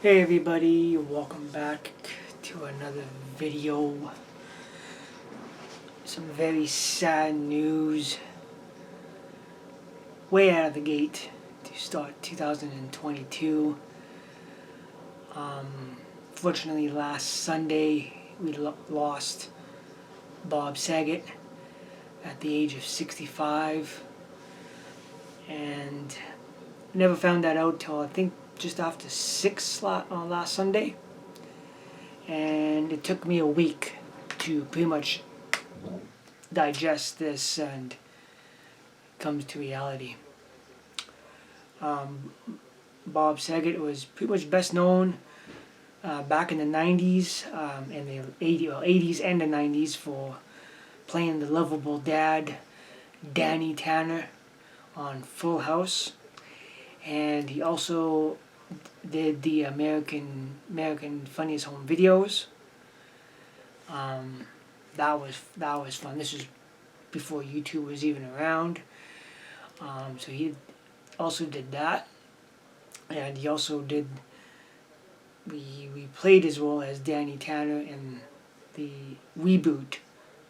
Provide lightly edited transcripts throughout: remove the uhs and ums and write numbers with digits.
Hey everybody, welcome back to another video. Some very sad news way out of the gate to start 2022. Fortunately, last Sunday we lost Bob Saget at the age of 65, and never found that out till I think just after 6 last Sunday. And it took me a week to pretty much digest this and comes to reality. Bob Saget was pretty much best known back in the 90s, in the 80s and the 90s for playing the lovable dad, Danny Tanner, on Full House. And he also did the American Funniest Home Videos. That was fun. This was before YouTube was even around. So he also did that, and he also did. We played as well as Danny Tanner in the reboot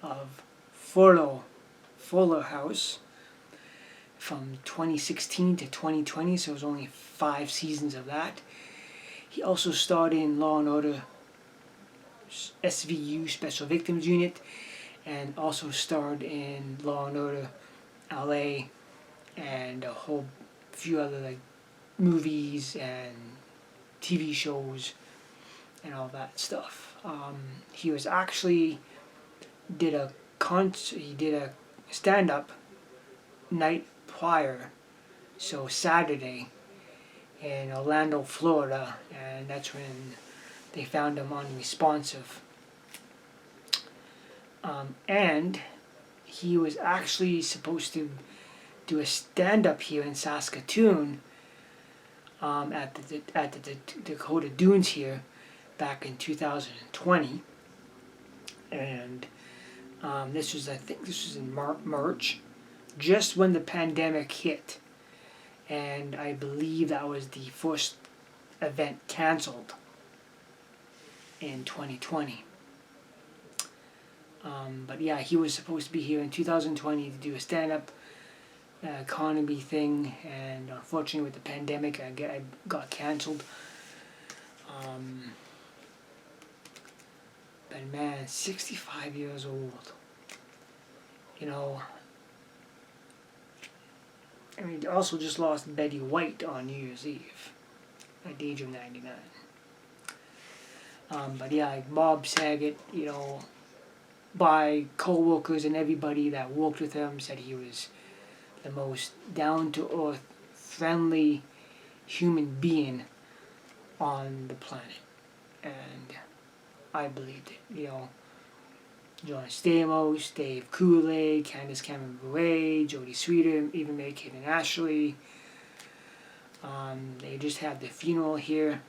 of Fuller House from 2016 to 2020. So it was only 5 seasons of that. He also starred in Law and Order SVU Special Victims Unit, and also starred in Law and Order LA and a whole few other movies and TV shows and all that stuff. He was actually did a stand-up night prior, so Saturday, in Orlando, Florida, and that's when they found him unresponsive. And he was actually supposed to do a stand-up here in Saskatoon at the Dakota Dunes here back in 2020. And I think this was in March, just when the pandemic hit. And I believe that was the first event canceled in 2020. But yeah, he was supposed to be here in 2020 to do a stand-up comedy thing, and unfortunately with the pandemic I got canceled. But man, 65 years old. I mean, also just lost Betty White on New Year's Eve at the age of 99. But yeah, like Bob Saget, by co-workers and everybody that worked with him, said he was the most down-to-earth, friendly human being on the planet. And I believed it. John Stamos, Dave Coulee, Candace Cameron Bure, Jodie Sweeter, even Mary Kate and Ashley. They just had the funeral here,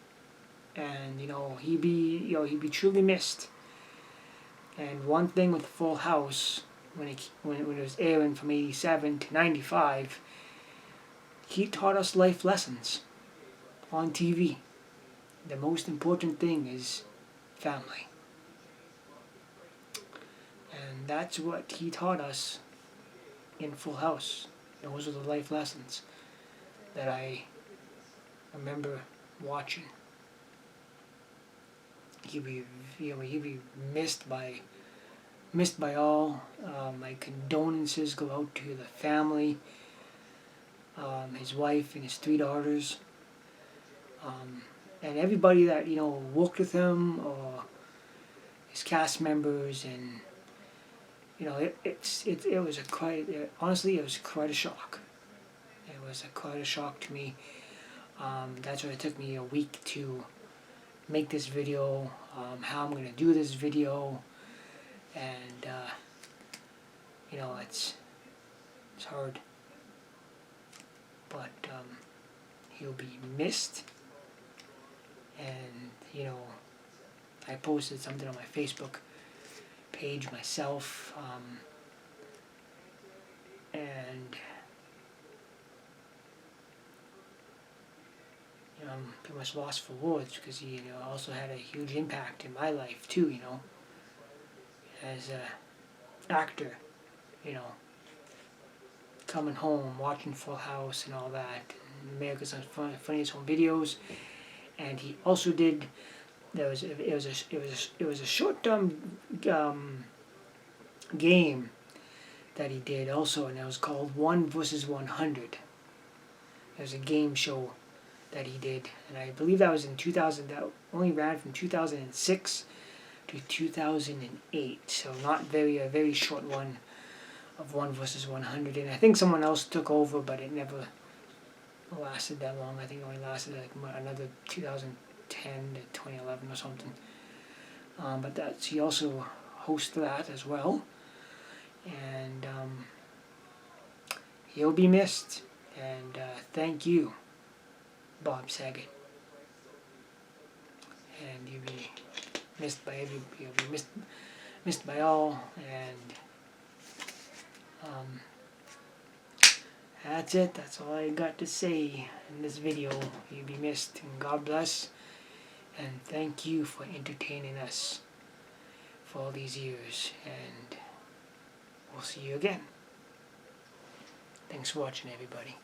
and he'd be truly missed. And one thing with Full House, when it was airing from 87 to 95, he taught us life lessons on TV. The most important thing is family. And that's what he taught us in Full House. Those are the life lessons that I remember watching. He'd be missed by all. My condolences go out to the family, his wife and his 3 daughters, and everybody that worked with him, or his cast members, and honestly it was quite a shock. It was quite a shock to me. That's why it took me a week to make this video, how I'm gonna do this video, and it's hard, but he'll be missed. And I posted something on my Facebook page myself, and pretty much lost for words, because he also had a huge impact in my life too, as a actor, you know, coming home, watching Full House and all that, and America's Funniest Home Videos, and he also did. It was a short game that he did also, and it was called 1 vs. 100. It was a game show that he did, and I believe that was in 2000. That only ran from 2006 to 2008, so not a very short one of 1 vs. 100. And I think someone else took over, but it never lasted that long. I think it only lasted like another 2010 to 2011 or something. But he also hosts that as well, and he'll be missed. And thank you, Bob Saget. And you'll be missed by you'll be missed by all. And that's it. That's all I got to say in this video. You'll be missed, and God bless. And thank you for entertaining us for all these years. And we'll see you again. Thanks for watching, everybody.